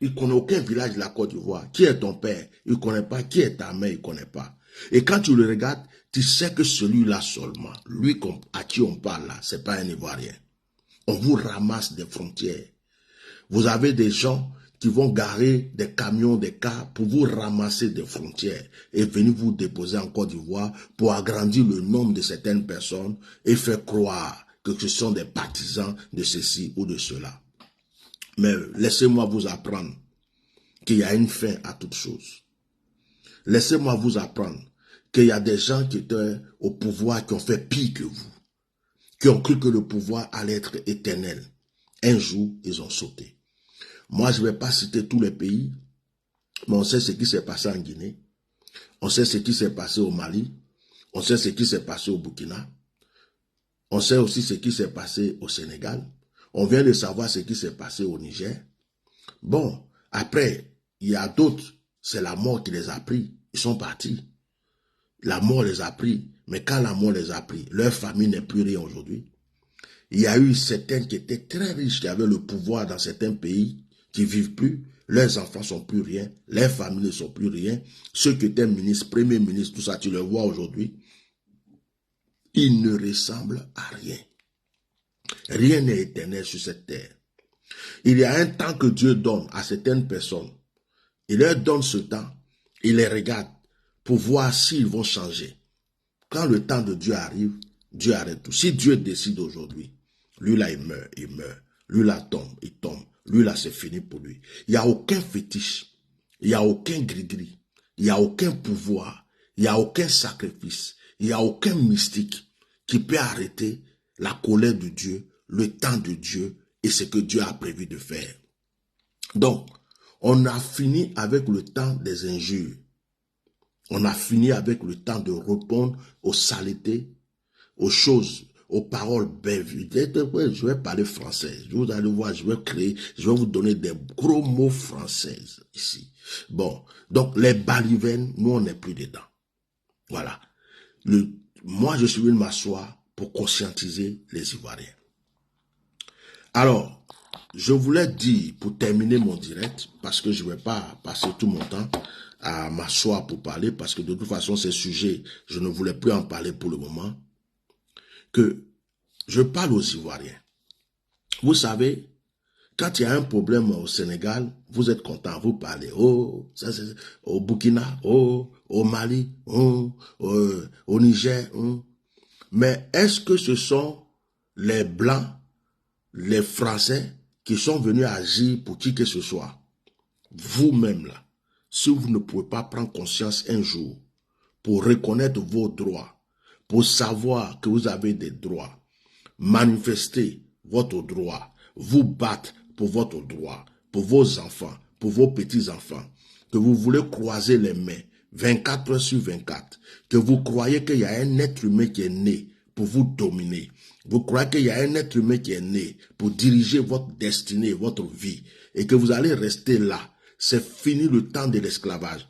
Il ne connaît aucun village de la Côte d'Ivoire. Qui est ton père? Il ne connaît pas. Qui est ta mère? Il ne connaît pas. Et quand tu le regardes, tu sais que celui-là seulement, lui à qui on parle là, ce n'est pas un Ivoirien. On vous ramasse des frontières. Vous avez des gens qui vont garer des camions, des cars pour vous ramasser des frontières et venir vous déposer en Côte d'Ivoire pour agrandir le nombre de certaines personnes et faire croire que ce sont des partisans de ceci ou de cela. Mais laissez-moi vous apprendre qu'il y a une fin à toute chose. Laissez-moi vous apprendre qu'il y a des gens qui étaient au pouvoir qui ont fait pire que vous, qui ont cru que le pouvoir allait être éternel. Un jour, ils ont sauté. Moi, je ne vais pas citer tous les pays, mais on sait ce qui s'est passé en Guinée, on sait ce qui s'est passé au Mali, on sait ce qui s'est passé au Burkina, on sait aussi ce qui s'est passé au Sénégal, on vient de savoir ce qui s'est passé au Niger. Bon, après, il y a d'autres, c'est la mort qui les a pris, ils sont partis. La mort les a pris, mais quand la mort les a pris, leur famille n'est plus rien aujourd'hui. Il y a eu certains qui étaient très riches, qui avaient le pouvoir dans certains pays, qui ne vivent plus, leurs enfants ne sont plus rien, leurs familles ne sont plus rien. Ceux qui étaient ministres, premiers ministres, tout ça, tu le vois aujourd'hui, ils ne ressemblent à rien. Rien n'est éternel sur cette terre. Il y a un temps que Dieu donne à certaines personnes. Il leur donne ce temps, il les regarde pour voir s'ils vont changer. Quand le temps de Dieu arrive, Dieu arrête tout. Si Dieu décide aujourd'hui, lui là il meurt, il meurt. Lui là tombe, il tombe. Lui là c'est fini pour lui. Il n'y a aucun fétiche, il n'y a aucun gris-gris, il n'y a aucun pouvoir, il n'y a aucun sacrifice, il n'y a aucun mystique qui peut arrêter la colère de Dieu, le temps de Dieu et ce que Dieu a prévu de faire. Donc, on a fini avec le temps des injures. On a fini avec le temps de répondre aux saletés, aux choses, aux paroles belles. Je vais parler français. Vous allez voir, je vais vous donner des gros mots français ici. Bon, donc les balivernes, nous on n'est plus dedans. Voilà. Moi je suis venu m'asseoir pour conscientiser les Ivoiriens. Alors, je voulais dire, pour terminer mon direct, parce que je ne vais pas passer tout mon temps à m'asseoir pour parler, parce que de toute façon, ces sujets, je ne voulais plus en parler pour le moment, que je parle aux Ivoiriens. Vous savez, quand il y a un problème au Sénégal, vous êtes content, vous parlez, oh, ça c'est au Burkina, oh, au Mali, oh, au Niger, oh. Mais est-ce que ce sont les Blancs, les Français qui sont venus agir pour qui que ce soit? Vous-même là, si vous ne pouvez pas prendre conscience un jour pour reconnaître vos droits, pour savoir que vous avez des droits, manifester votre droit, vous battre pour votre droit, pour vos enfants, pour vos petits-enfants, que vous voulez croiser les mains 24 heures sur 24, que vous croyez qu'il y a un être humain qui est né pour vous dominer, vous croyez qu'il y a un être humain qui est né pour diriger votre destinée, votre vie, et que vous allez rester là. C'est fini le temps de l'esclavage.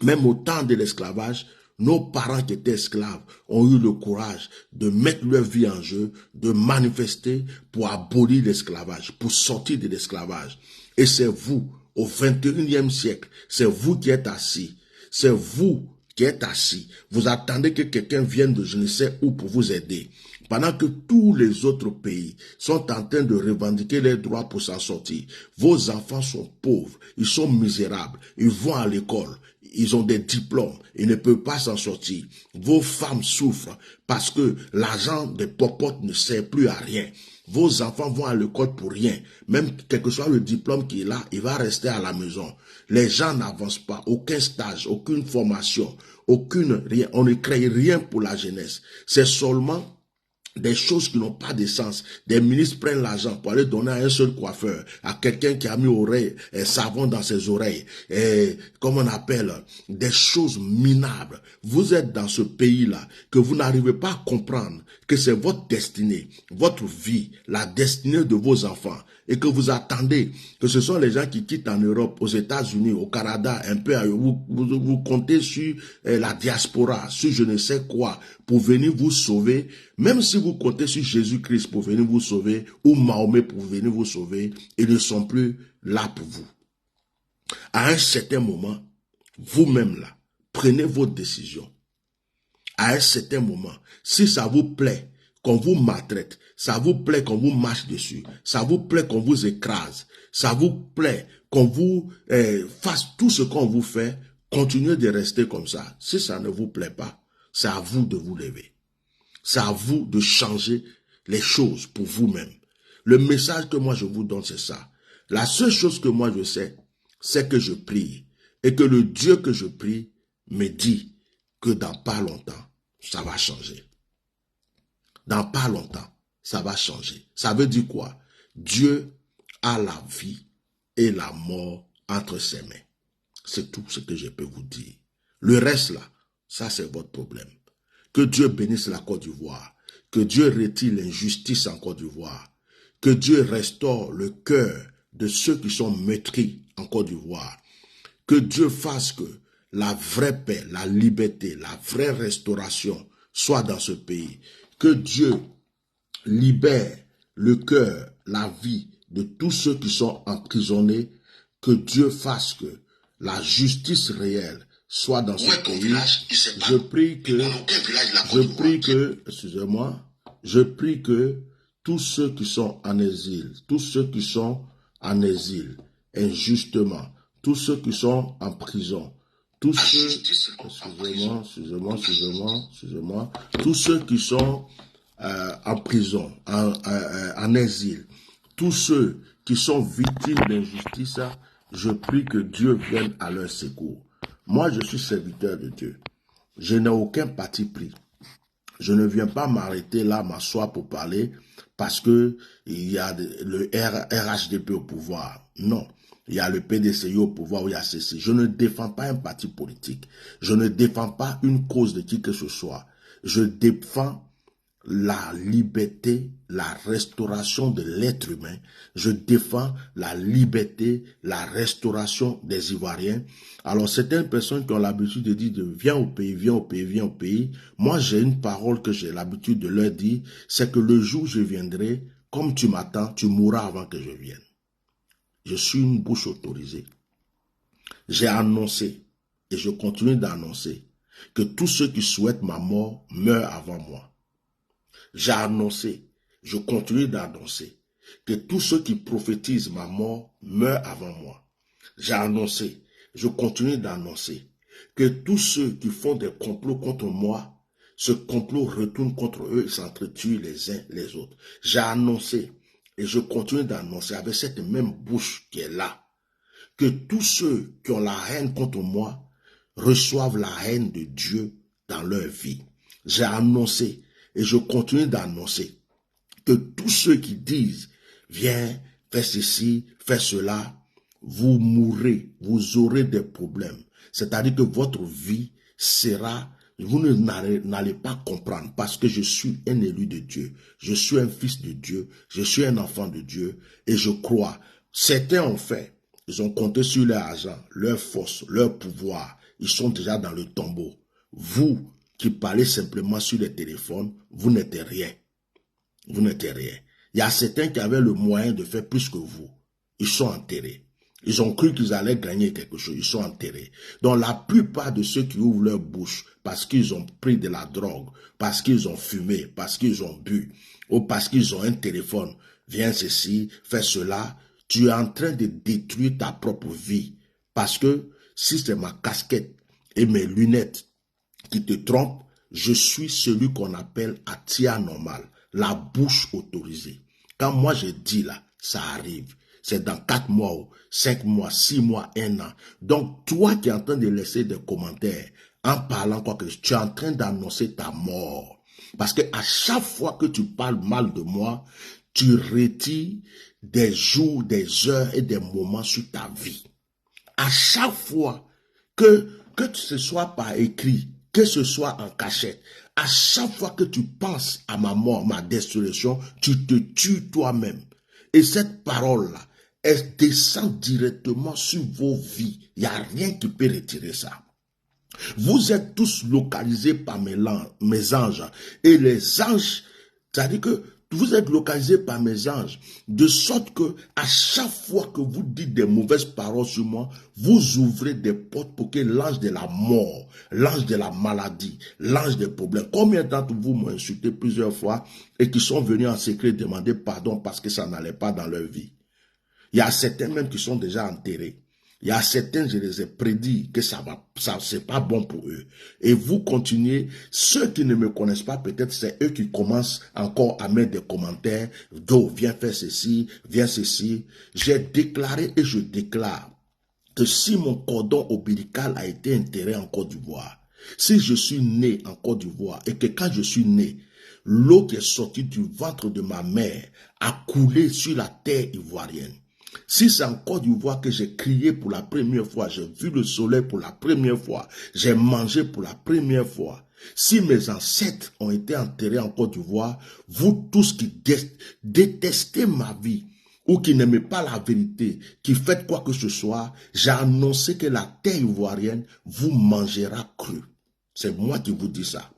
Même au temps de l'esclavage, nos parents qui étaient esclaves ont eu le courage de mettre leur vie en jeu, de manifester pour abolir l'esclavage, pour sortir de l'esclavage. Et c'est vous, au 21e siècle, c'est vous qui êtes assis. C'est vous qui êtes assis. Vous attendez que quelqu'un vienne de je ne sais où pour vous aider, pendant que tous les autres pays sont en train de revendiquer leurs droits pour s'en sortir. Vos enfants sont pauvres, ils sont misérables, ils vont à l'école, ils ont des diplômes, ils ne peuvent pas s'en sortir. Vos femmes souffrent parce que l'argent des popotes ne sert plus à rien. Vos enfants vont à l'école pour rien. Même quel que soit le diplôme qu'il a, il va rester à la maison. Les gens n'avancent pas, aucun stage, aucune formation, rien. On ne crée rien pour la jeunesse. C'est seulement des choses qui n'ont pas de sens. Des ministres prennent l'argent pour aller donner à un seul coiffeur, à quelqu'un qui a mis savon dans ses oreilles, comme on appelle, des choses minables. Vous êtes dans ce pays-là que vous n'arrivez pas à comprendre que c'est votre destinée, votre vie, la destinée de vos enfants, et que vous attendez que ce sont les gens qui quittent en Europe, aux États-Unis, au Canada, un peu, vous comptez sur la diaspora, sur je ne sais quoi, pour venir vous sauver. Même si vous comptez sur Jésus-Christ pour venir vous sauver, ou Mahomet pour venir vous sauver, ils ne sont plus là pour vous. À un certain moment, vous-même là, prenez vos décisions. À un certain moment, si ça vous plaît qu'on vous maltraite, ça vous plaît qu'on vous marche dessus, ça vous plaît qu'on vous écrase, ça vous plaît qu'on vous fasse tout ce qu'on vous fait, continuez de rester comme ça. Si ça ne vous plaît pas, c'est à vous de vous lever. C'est à vous de changer les choses pour vous-même. Le message que moi je vous donne, c'est ça. La seule chose que moi je sais, c'est que je prie. Et que le Dieu que je prie me dit que dans pas longtemps, ça va changer. Dans pas longtemps, ça va changer. Ça veut dire quoi? Dieu a la vie et la mort entre ses mains. C'est tout ce que je peux vous dire. Le reste là, ça c'est votre problème. Que Dieu bénisse la Côte d'Ivoire. Que Dieu retire l'injustice en Côte d'Ivoire. Que Dieu restaure le cœur de ceux qui sont meurtris en Côte d'Ivoire. Que Dieu fasse que la vraie paix, la liberté, la vraie restauration soit dans ce pays. Que Dieu libère le cœur, la vie de tous ceux qui sont emprisonnés. Que Dieu fasse que la justice réelle soit dans ce pays. Je prie que tous ceux qui sont en exil, injustement, tous ceux qui sont en prison, tous ceux, tous ceux qui sont en prison, en exil, tous ceux qui sont victimes d'injustice, je prie que Dieu vienne à leur secours. Moi, je suis serviteur de Dieu. Je n'ai aucun parti pris. Je ne viens pas m'arrêter là, m'asseoir pour parler parce que il y a le RHDP au pouvoir. Non. Il y a le PDCI au pouvoir, ou il y a ceci. Je ne défends pas un parti politique. Je ne défends pas une cause de qui que ce soit. Je défends la liberté, la restauration de l'être humain. Je défends la liberté, la restauration des Ivoiriens. Alors, certaines personnes qui ont l'habitude de dire viens au pays, viens au pays, viens au pays. Moi, j'ai une parole que j'ai l'habitude de leur dire, c'est que le jour où je viendrai, comme tu m'attends, tu mourras avant que je vienne. Je suis une bouche autorisée. J'ai annoncé, et je continue d'annoncer, que tous ceux qui souhaitent ma mort meurent avant moi. J'ai annoncé, je continue d'annoncer, que tous ceux qui prophétisent ma mort meurent avant moi. J'ai annoncé, je continue d'annoncer, que tous ceux qui font des complots contre moi, ce complot retourne contre eux et s'entretuent les uns les autres. J'ai annoncé, et je continue d'annoncer avec cette même bouche qui est là, que tous ceux qui ont la haine contre moi reçoivent la haine de Dieu dans leur vie. J'ai annoncé, et je continue d'annoncer, que tous ceux qui disent, viens, fais ceci, fais cela, vous mourrez, vous aurez des problèmes. C'est-à-dire que votre vie sera, vous n'allez pas comprendre parce que je suis un élu de Dieu, je suis un fils de Dieu, je suis un enfant de Dieu et je crois. Certains ont fait, ils ont compté sur leur argent, leur force, leur pouvoir, ils sont déjà dans le tombeau. Vous qui parlez simplement sur les téléphones, vous n'êtes rien. Vous n'êtes rien. Il y a certains qui avaient le moyen de faire plus que vous. Ils sont enterrés. Ils ont cru qu'ils allaient gagner quelque chose. Ils sont enterrés. Donc la plupart de ceux qui ouvrent leur bouche parce qu'ils ont pris de la drogue, parce qu'ils ont fumé, parce qu'ils ont bu, ou parce qu'ils ont un téléphone, viens ceci, fais cela, tu es en train de détruire ta propre vie. Parce que si c'est ma casquette et mes lunettes qui te trompent, je suis celui qu'on appelle atia normal, la bouche autorisée. Quand moi je dis là, ça arrive. C'est dans 4 mois, 5 mois, 6 mois, 1 an. Donc, toi qui es en train de laisser des commentaires, en parlant quoi que tu es en train d'annoncer ta mort. Parce que à chaque fois que tu parles mal de moi, tu retires des jours, des heures et des moments sur ta vie. À chaque fois que ce soit par écrit, que ce soit en cachette, à chaque fois que tu penses à ma mort, ma destruction, tu te tues toi-même. Et cette parole-là, elle descend directement sur vos vies. Il n'y a rien qui peut retirer ça. Vous êtes tous localisés par mes anges. Et les anges, c'est-à-dire que vous êtes localisés par mes anges, de sorte que à chaque fois que vous dites des mauvaises paroles sur moi, vous ouvrez des portes pour que l'ange de la mort, l'ange de la maladie, l'ange des problèmes, combien d'entre vous m'ont insulté plusieurs fois et qui sont venus en secret demander pardon parce que ça n'allait pas dans leur vie. Il y a certains même qui sont déjà enterrés. Il y a certains, je les ai prédits que ça c'est pas bon pour eux. Et vous continuez. Ceux qui ne me connaissent pas, peut-être c'est eux qui commencent encore à mettre des commentaires. Do, viens faire ceci, viens ceci. J'ai déclaré et je déclare que si mon cordon ombilical a été enterré en Côte d'Ivoire, si je suis né en Côte d'Ivoire et que quand je suis né, l'eau qui est sortie du ventre de ma mère a coulé sur la terre ivoirienne. Si c'est en Côte d'Ivoire que j'ai crié pour la première fois, j'ai vu le soleil pour la première fois, j'ai mangé pour la première fois, si mes ancêtres ont été enterrés en Côte d'Ivoire, vous tous qui détestez ma vie ou qui n'aimez pas la vérité, qui faites quoi que ce soit, j'ai annoncé que la terre ivoirienne vous mangera cru. C'est moi qui vous dis ça.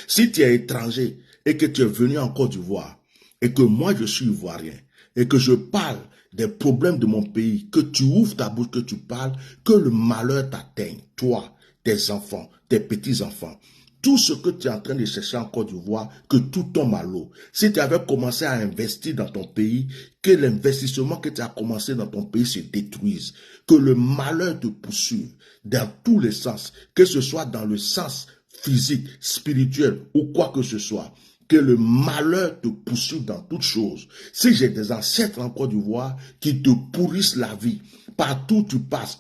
Si tu es étranger et que tu es venu en Côte d'Ivoire et que moi je suis ivoirien et que je parle des problèmes de mon pays, que tu ouvres ta bouche, que tu parles, que le malheur t'atteigne, toi, tes enfants, tes petits-enfants. Tout ce que tu es en train de chercher en Côte d'Ivoire, que tout tombe à l'eau. Si tu avais commencé à investir dans ton pays, que l'investissement que tu as commencé dans ton pays se détruise. Que le malheur te poursuive dans tous les sens, que ce soit dans le sens physique, spirituel ou quoi que ce soit. Que le malheur te poursuive dans toutes choses. Si j'ai des ancêtres en Côte d'Ivoire qui te pourrissent la vie, partout où tu passes,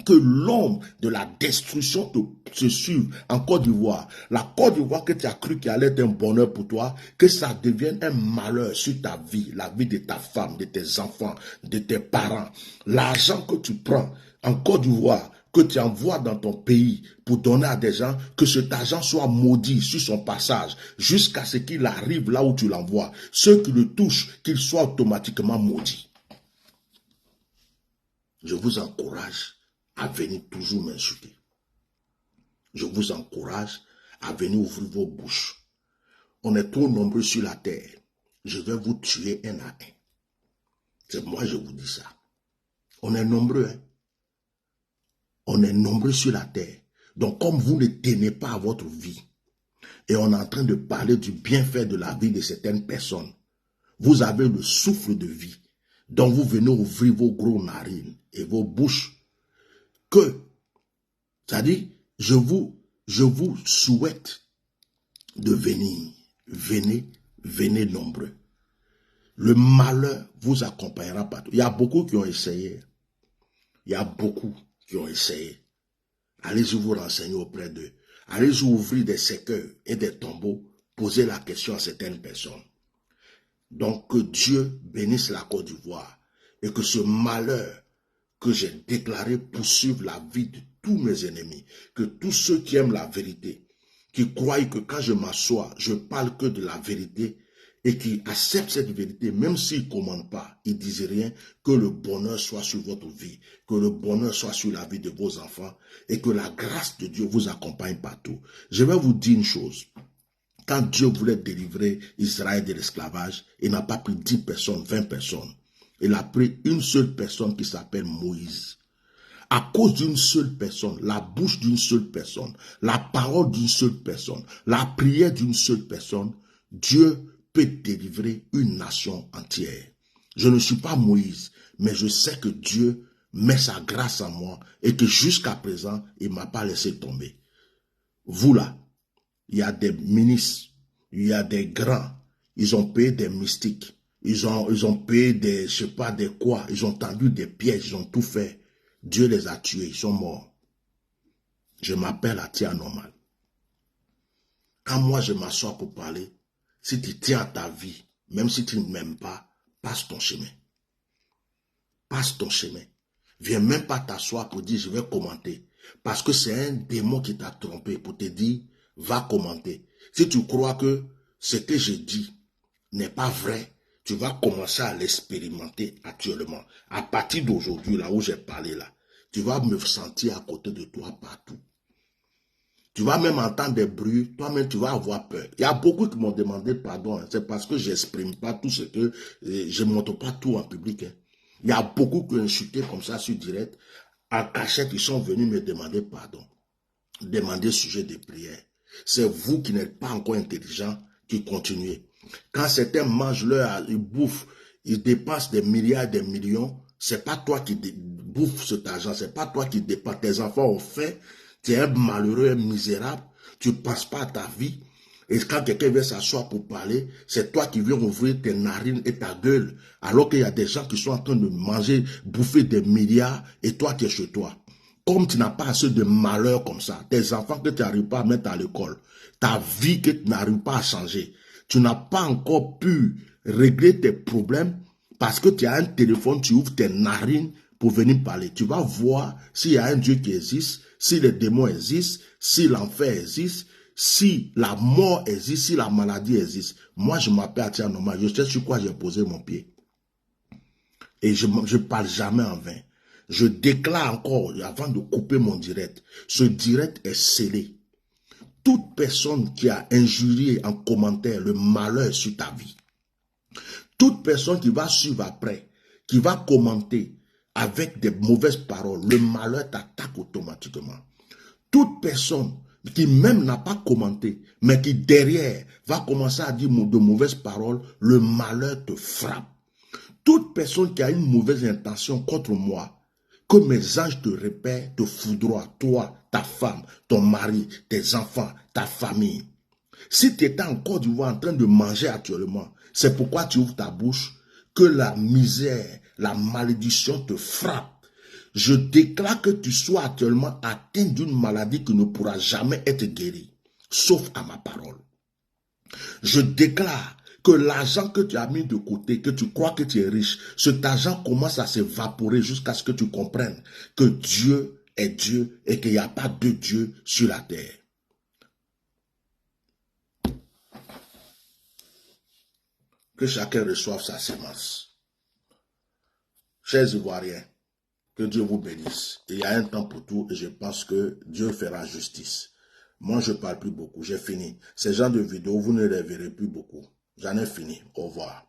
que l'ombre de la destruction te suive en Côte d'Ivoire. La Côte d'Ivoire que tu as cru qu'il allait être un bonheur pour toi, que ça devienne un malheur sur ta vie, la vie de ta femme, de tes enfants, de tes parents. L'argent que tu prends en Côte d'Ivoire, que tu envoies dans ton pays pour donner à des gens, que cet argent soit maudit sur son passage, jusqu'à ce qu'il arrive là où tu l'envoies. Ceux qui le touchent, qu'ils soient automatiquement maudits. Je vous encourage à venir toujours m'insulter. Je vous encourage à venir ouvrir vos bouches. On est trop nombreux sur la terre. Je vais vous tuer un à un. C'est moi, je vous dis ça. On est nombreux, hein? On est nombreux sur la terre. Donc, comme vous ne tenez pas à votre vie, et on est en train de parler du bienfait de la vie de certaines personnes, vous avez le souffle de vie. Donc, vous venez ouvrir vos gros narines et vos bouches. C'est-à-dire, je vous souhaite de venir. Venez nombreux. Le malheur vous accompagnera partout. Il y a beaucoup qui ont essayé. Il y a beaucoup qui ont essayé. Allez-y vous renseigner auprès d'eux. Allez-y ouvrir des cercueils et des tombeaux. Posez la question à certaines personnes. Donc que Dieu bénisse la Côte d'Ivoire et que ce malheur que j'ai déclaré poursuive la vie de tous mes ennemis. Que tous ceux qui aiment la vérité, qui croient que quand je m'assois, je parle que de la vérité, et qui acceptent cette vérité, même s'ils ne commandent pas, ils ne disent rien, que le bonheur soit sur votre vie, que le bonheur soit sur la vie de vos enfants, et que la grâce de Dieu vous accompagne partout. Je vais vous dire une chose. Quand Dieu voulait délivrer Israël de l'esclavage, il n'a pas pris 10 personnes, 20 personnes. Il a pris une seule personne qui s'appelle Moïse. À cause d'une seule personne, la bouche d'une seule personne, la parole d'une seule personne, la prière d'une seule personne, Dieu peut délivrer une nation entière. Je ne suis pas Moïse, mais je sais que Dieu met sa grâce en moi et que jusqu'à présent, il ne m'a pas laissé tomber. Vous là, il y a des ministres, il y a des grands, ils ont payé des mystiques, ils ont payé des, je sais pas des quoi, ils ont tendu des pièges, ils ont tout fait. Dieu les a tués, ils sont morts. Je m'appelle Atia Normal. Quand moi je m'assois pour parler, si tu tiens à ta vie, même si tu ne m'aimes pas, passe ton chemin. Passe ton chemin. Viens même pas t'asseoir pour dire je vais commenter. Parce que c'est un démon qui t'a trompé pour te dire va commenter. Si tu crois que ce que je dis n'est pas vrai, tu vas commencer à l'expérimenter actuellement. À partir d'aujourd'hui, là où j'ai parlé là, tu vas me sentir à côté de toi partout. Tu vas même entendre des bruits, toi-même tu vas avoir peur. Il y a beaucoup qui m'ont demandé pardon, c'est parce que je n'exprime pas tout ce que, je ne montre pas tout en public. Il y a beaucoup qui ont insulté comme ça sur direct, en cachette, ils sont venus me demander pardon, demander sujet de prière. C'est vous qui n'êtes pas encore intelligent qui continuez. Quand certains mangent ils bouffent, ils dépensent des milliards, des millions, c'est pas toi qui bouffes cet argent, c'est pas toi qui dépenses. Tes enfants ont fait, tu es un malheureux, un misérable, tu ne penses pas à ta vie. Et quand quelqu'un vient s'asseoir pour parler, c'est toi qui viens ouvrir tes narines et ta gueule. Alors qu'il y a des gens qui sont en train de manger, bouffer des milliards, et toi tu es chez toi. Comme tu n'as pas assez de malheur comme ça, tes enfants que tu n'arrives pas à mettre à l'école, ta vie que tu n'arrives pas à changer, tu n'as pas encore pu régler tes problèmes parce que tu as un téléphone, tu ouvres tes narines pour venir parler. Tu vas voir s'il y a un Dieu qui existe, si les démons existent, si l'enfer existe, si la mort existe, si la maladie existe. Moi, je m'appelle Atia Normal. Je sais sur quoi j'ai posé mon pied. Et je ne parle jamais en vain. Je déclare encore, avant de couper mon direct, ce direct est scellé. Toute personne qui a injurié en commentaire le malheur sur ta vie, toute personne qui va suivre après, qui va commenter avec des mauvaises paroles, le malheur t'attaque automatiquement. Toute personne qui même n'a pas commenté, mais qui derrière va commencer à dire de mauvaises paroles, le malheur te frappe. Toute personne qui a une mauvaise intention contre moi, que mes anges te repèrent, te foudroient, toi, ta femme, ton mari, tes enfants, ta famille. Si tu étais en Côte d'Ivoire en train de manger actuellement, c'est pourquoi tu ouvres ta bouche, que la misère, la malédiction te frappe. Je déclare que tu sois actuellement atteint d'une maladie qui ne pourra jamais être guérie, sauf à ma parole. Je déclare que l'argent que tu as mis de côté, que tu crois que tu es riche, cet argent commence à s'évaporer jusqu'à ce que tu comprennes que Dieu est Dieu et qu'il n'y a pas de Dieu sur la terre. Que chacun reçoive sa sémence. Chers Ivoiriens, que Dieu vous bénisse. Il y a un temps pour tout et je pense que Dieu fera justice. Moi, je ne parle plus beaucoup, j'ai fini. Ces genres de vidéos, vous ne les verrez plus beaucoup. J'en ai fini. Au revoir.